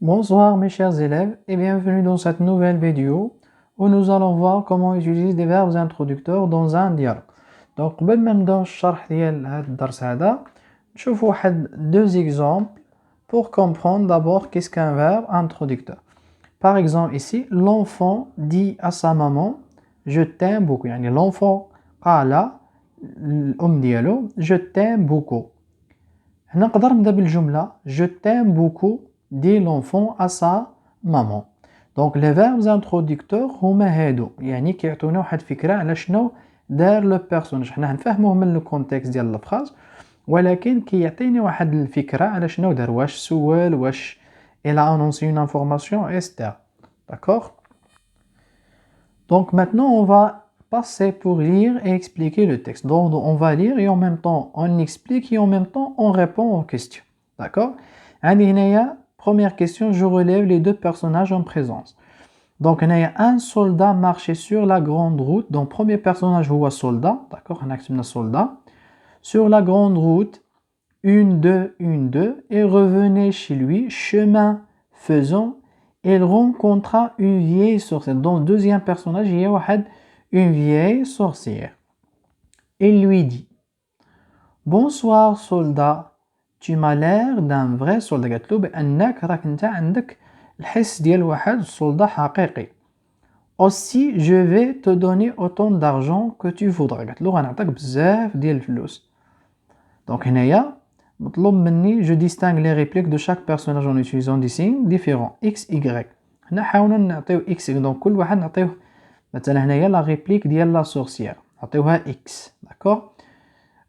Bonsoir mes chers élèves et bienvenue dans cette nouvelle vidéo où nous allons voir comment utiliser des verbes introducteurs dans un dialogue. Donc قبل ما نبداو الشرح ديال هذا الدرس هذا نشوفوا واحد deux exemples pour comprendre d'abord qu'est-ce qu'un verbe introducteur. Par exemple ici l'enfant dit à sa maman je t'aime beaucoup. يعني l'enfant قال الأم ديالو je t'aime beaucoup. هنا نقدر نبدا بالجملة je t'aime beaucoup dit l'enfant à sa maman. Donc les verbes introducteurs هما هادو يعني كيعطيونا واحد الفكرة على شنو دار لو بيرسوناج. حنا نفهموه من لو كونتكست ديال الفراز ولكن كيعطيني واحد الفكرة على شنو دار، واش سول، واش il a annoncé une information, etc. D'accord? Donc maintenant on va passer pour lire et expliquer le texte. Donc on va lire et en même temps on explique et en même temps on répond aux questions. D'accord? عندي هنايا première question, je relève les deux personnages en présence. Donc il y a un soldat marché sur la grande route. Donc premier personnage هو soldat, d'accord? On a un soldat. Sur la grande route, une, deux, et revenait chez lui, chemin faisant, il rencontra une vieille sorcière. Dans le deuxième personnage, il y a une vieille sorcière. Il lui dit, bonsoir soldat, tu m'as l'air d'un vrai soldat. قالت له بأنك راك انت عندك الحس ديال واحد soldat حقيقي. Aussi je vais te donner autant d'argent que tu voudras. قالت له غنعطيك بزاف ديال الفلوس. Donc هنايا مطلوب مني je distingue les répliques de chaque personnage en utilisant des signes différents x y. هنا حاولنا نعطيو x donc كل واحد نعطيوه مثلا هنايا لا ريبليك ديال لا سورسيير نعطيوها x. d'accord.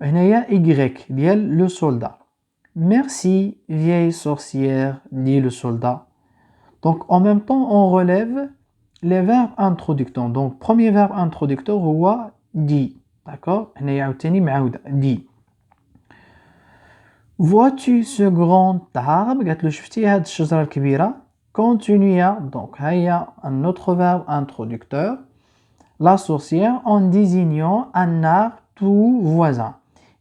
هنايا y ديال لو soldat. Merci, vieille sorcière, dit le soldat. Donc, en même temps, on relève les verbes introducteurs. Donc, premier verbe introducteur, هو dit. D'accord? dit. Vois-tu ce grand arbre? قالت له شفتي هاد الشجرة الكبيرة؟ Continua. Donc, هيا un autre verbe introducteur. La sorcière en désignant un arbre tout voisin.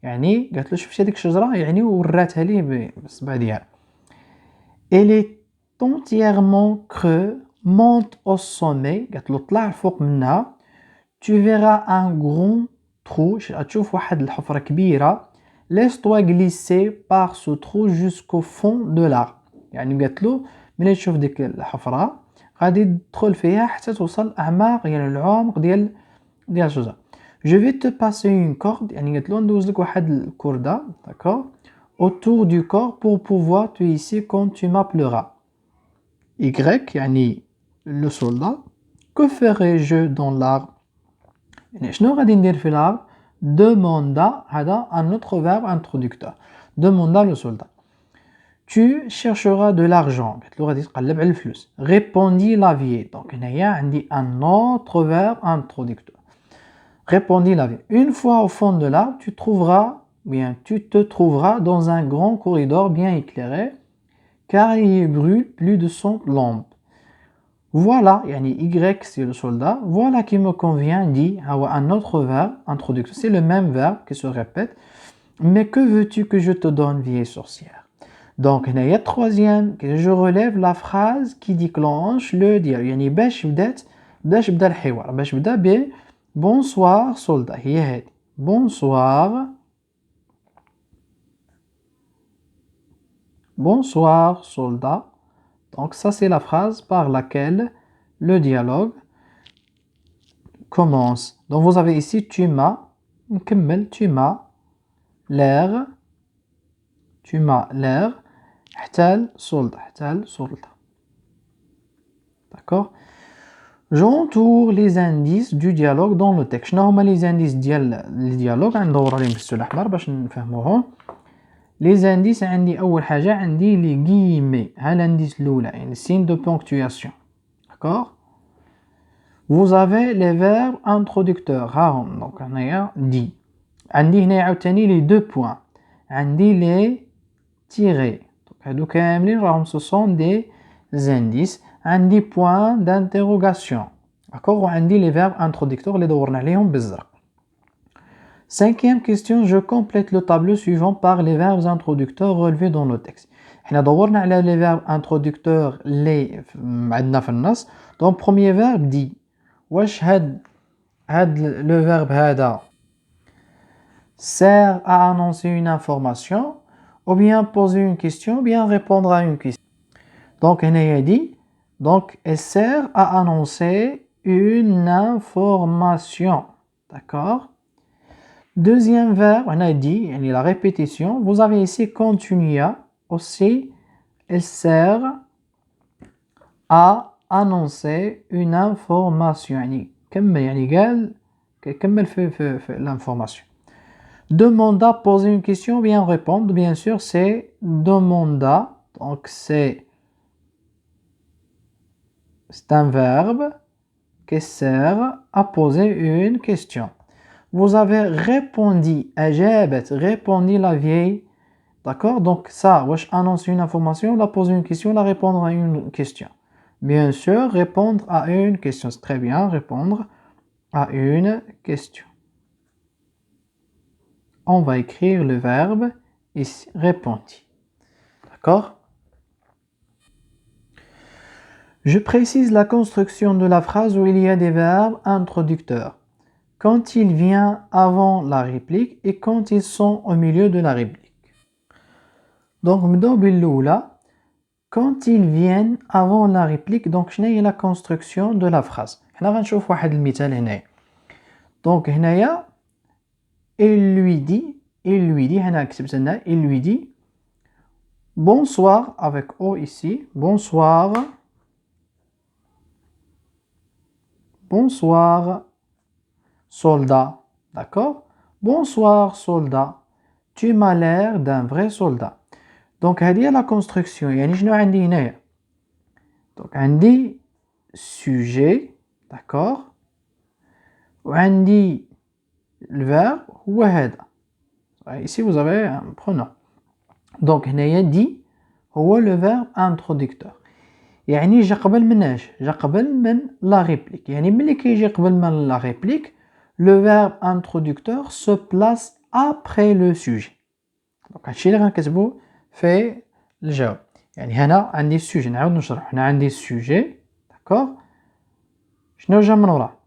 يعني قالت له شفتي هذيك الشجرة يعني وراتها ليه بالصبع ديالها. Elle est entièrement creux, monte au sommet. قالت له طلع الفوق منها. Tu verras un grand trou. تشوف واحد الحفرة كبيرة. Laisse-toi glisser par ce trou jusqu'au fond de l'arbre. يعني قالت له ملي تشوف ديك الحفرة غادي تدخل فيها حتى توصل أعماق يعني العمق ديال الشجرة. Je vais te passer une corde. يعني قالت له ندوز لك واحد الكردة. d'accord. Autour du corps pour pouvoir te hisser quand tu m'appelleras. Y يعني le soldat. Que ferai-je dans l'arbre? يعني شنو غادي ندير في الارض؟ demanda هذا un autre verbe introducteur. demanda le soldat. Tu chercheras de l'argent. قالت له غادي تقلب على الفلوس. répondit la vieille. donc هنايا عندي un autre verbe introducteur. répondit la vieille. Une fois au fond de l'arbre, tu te trouveras dans un grand corridor bien éclairé, car il y brûle plus de 100 lampes. Voilà, yani Y c'est le soldat, voilà qui me convient, dit un autre verbe introducteur. C'est le même verbe qui se répète. Mais que veux-tu que je te donne, vieille sorcière? Donc, il y a troisième, je relève la phrase qui déclenche le dialogue. يعني باش بدا الحوار باش بدا ب bonsoir soldat. هي هذه bonsoir soldat. Donc ça c'est la phrase par laquelle le dialogue commence. Donc vous avez ici tu m'as l'air احتال soldat. D'accord. J'entoure les indices du dialogue dans le texte. شنو هما les indices ديال الديالوج؟ غندور عليهم بالسول الاحمر باش نفهموهم. Les indices عندي أول حاجة عندي les guillemets. ها l'indice الأولى يعني signe de ponctuation. D'accord. Vous avez les verbes introducteurs. ها هم. donc هنايا dit. عندي هنا عاوتاني les deux points. عندي les tirés. donc هادو كاملين راهم ce sont des indices. عندي point d'interrogation. d'accord. وعندي les verbes introducteurs اللي دورنا عليهم بالزرق. Cinquième question, je complète le tableau suivant par les verbes introducteurs relevés dans le texte. حنا دورنا على les verbes introducteurs اللي عندنا في النص. donc premier verbe dit. واش هاد le verbe هذا sert à annoncer une information ou bien poser une question ou bien répondre à une question. donc هنايا dit. donc elle sert à annoncer une information. D'accord? Deuxième verbe, on a dit, la répétition. Vous avez ici continua. Aussi, elle sert à annoncer une information. كمل في l'information. Demanda, poser une question ou bien répondre. Bien sûr, c'est demanda. Donc, c'est un verbe qui sert à poser une question. Vous avez répondu, répondu la vieille. D'accord? Donc ça, wesh annonce une information, la poser une question, la répondre à une question. Bien sûr, répondre à une question. C'est très bien, répondre à une question. On va écrire le verbe ici, répondu. D'accord? Je précise la construction de la phrase où il y a des verbes introducteurs. Quand il vient avant la réplique et quand ils sont au milieu de la réplique. Donc, quand ils viennent avant la réplique, donc, je n'ai la construction de la phrase. Donc, il lui dit, bonsoir, avec O ici, bonsoir, soldat, d'accord? Bonsoir, soldat, tu m'as l'air d'un vrai soldat. Donc, هذه la construction. يعني شنو عندي هنايا؟ donc عندي sujet, d'accord? وعندي le verbe هو هذا. Ici, vous avez un pronom. donc هنايا دي هو le verbe introducteur. يعني جا قبل من اش؟ جا قبل من la réplique. يعني ملي كيجي قبل من la réplique, le verbe introducteur se place après le sujet. donc هادشي اللي غنكتبو في الجواب. يعني هنا عندي السوجي، نعاود نشرح. هنا عندي السوجي، داكوغ. شنو جا من ورا؟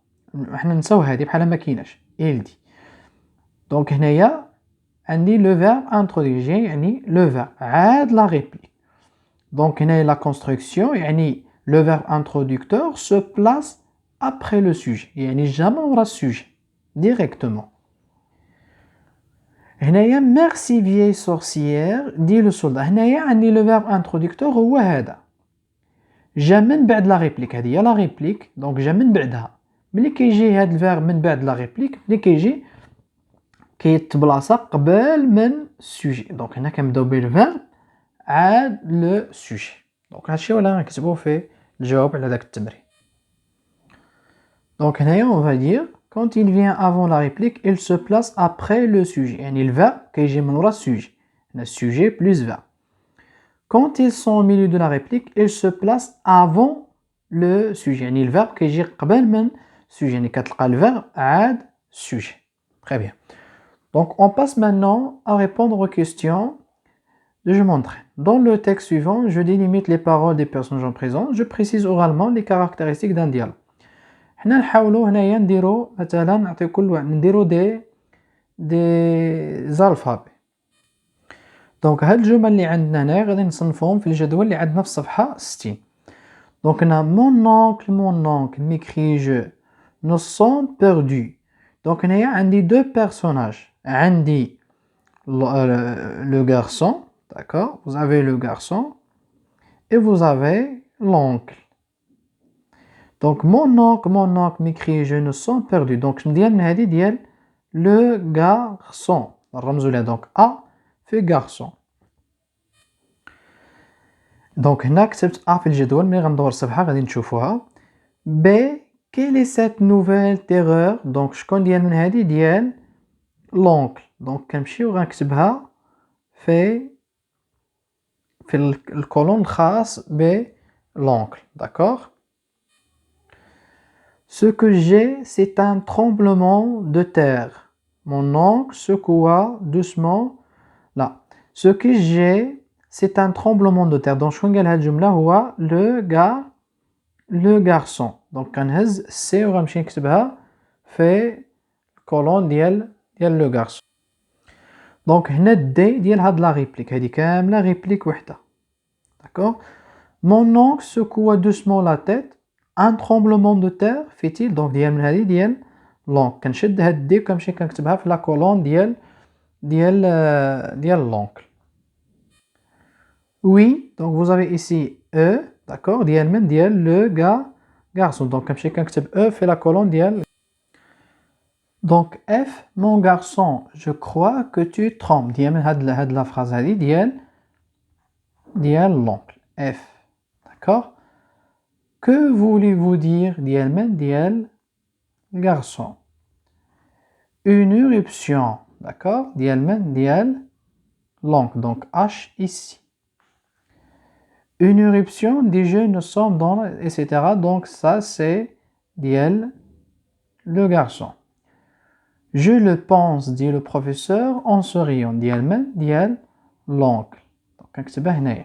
حنا نساو هادي بحال ما كايناش، il dit. دونك هنايا عندي لو فيرب انتروديجي، يعني لو فيرب عاد لا ريبليك. دونك هنايا لا كونستركسيون، يعني لو فيرب انترودكتور سو بلاس ابري لو سوجي، يعني جا من ورا السوجي ديريكتومون. هنايا ميرسي فيي سورسيير دي لو سولدا. هنايا عندي لو فيرب انترودكتور هو هذا، جا من بعد لا ريبليك. هذه هي لا ريبليك، دونك جا من بعدها. ملي كيجي هاد الفيرب من بعد لا ريبليك، ملي كيجي كيتبلاصا قبل من السوجي. دونك هنا كنبداو بالفيرب عاد لو سوجي. دونك هادشي هو اللي غنكتبو في الجواب على داك التمرين. دونك هنايا on va dire quand il vient avant la réplique, il se place après le sujet. يعني الفيرب كيجي من ورا السوجي. هنا sujet plus verbe. Quand ils sont au milieu de la réplique, ils se placent avant le sujet. يعني الفيرب كيجي قبل من sujet. يعني كتلقى الفيرب عاد sujet. Très bien. Donc on passe maintenant à répondre aux questions de je m'entraîne. Dans le texte suivant, je délimite les paroles des personnages présents. Je précise oralement les caractéristiques d'un dialogue. حنا نحاولوا هنايا نديرو مثلا، نعطي كل واحد نديرو دي زالفابي. دونك هاد الجمل اللي عندنا هنايا غادي نصنفوهم في الجدول اللي عندنا في الصفحه 60. دونك هنا mon oncle m'écrit je nous sommes perdus. دونك هنايا عندي دو بيرسوناج، عندي le garçon, d'accord, vous avez le garçon et vous avez l'oncle. Donc mon oncle m'écrit je nous sommes perdus. donc ندير من هذه ديال le garçon، نرمزو لها donc A في garçon. donc هنا كتبت A في الجدول، ملي غندور الصفحه غادي نشوفوها. B quelle est cette nouvelle terreur. donc شكون ديال من هذه ديال l'oncle. donc كنمشي وغنكتبها في الكولون الخاص ب l'oncle. d'accord. Ce que j'ai, c'est un tremblement de terre. Mon oncle secoua doucement là. Ce que j'ai, c'est un tremblement de terre. Donc, شكون قال هاد الجملة هو le garçon. Donc, كنهز سي وغنمشي نكتبها في الكولون ديال le garçon. Donc, هنا الدي ديال هاد لا ريبليك هادي كاملة ريبليك وحدة. D'accord? Mon oncle secoua doucement la tête. Un tremblement de terre fait-il. Donc, ديال من هادي ديال l'oncle. كنشد هاد الدي وكنمشي كنكتبها في لا كولون ديال l'oncle. Oui, donc vous avez ici E, d'accord, ديال من ديال le garçon. Donc كنمشي كنكتب E في la colonne ديال. Donc F, mon garçon, je crois que tu trembles. ديال من هاد la phrase هادي ديال l'oncle. F, d'accord. Que voulez-vous dire ديال من ديال garçon. Une éruption, d'accord, ديال من ديال l'oncle. Donc H ici. Une éruption des jeunes sommes dans, etc. Donc ça c'est diel le garçon. Je le pense, dit le professeur en souriant. Diel men, diel l'oncle. Donc نكتبها هنايا.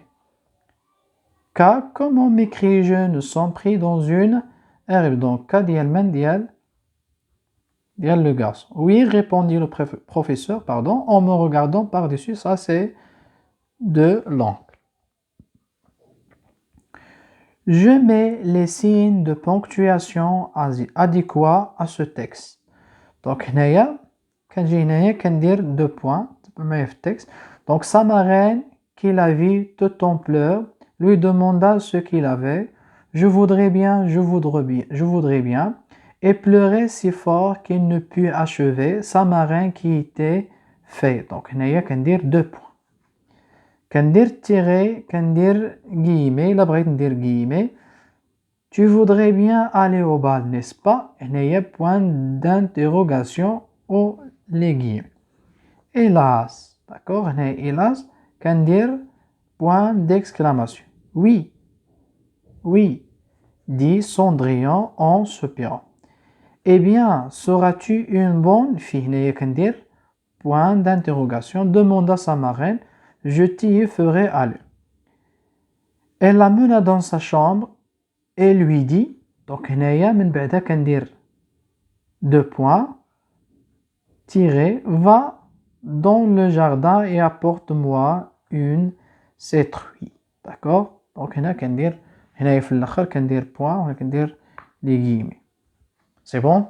K, comment mes cris jeunes sont pris dans une herbe. Donc K diel men, diel le garçon. Oui, répondit le professeur, pardon, en me regardant par-dessus. Ça c'est de l'oncle. Je mets les signes de ponctuation adéquats à ce texte. Donc, هنايا كنجي هنايا كندير 2 points في التكست. Donc, sa marraine, qui la vit tout en pleurs, lui demanda ce qu'il avait. Je voudrais bien, et pleurait si fort qu'il ne put achever sa marraine qui était fait. Donc, هنايا كندير 2 points. كندير تيري كندير guillemets إلا بغيت ندير guillemets. Tu voudrais bien aller au bal, n'est-ce pas? هنايا point d'interrogation ou les guillemets. Hélas, d'accord? هنايا hélas كندير point d'exclamation. Oui, oui, dit Cendrillon en soupirant. Eh bien, seras-tu une bonne fille? هنايا كندير point d'interrogation. Demanda sa marraine. Je t'y ferai aller. Elle l'amena dans sa chambre et lui dit, donc هنايا من بعدها كندير 2 points, tirer, va dans le jardin et apporte-moi une citrouille. D'accord? Donc هنا كندير هنايا في الاخر كندير point وهنا كندير les guillemets. C'est bon?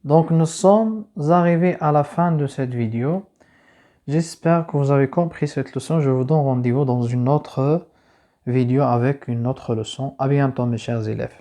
Donc nous sommes arrivés à la fin de cette vidéo. J'espère que vous avez compris cette leçon. Je vous donne rendez-vous dans une autre vidéo avec une autre leçon. À bientôt mes chers élèves.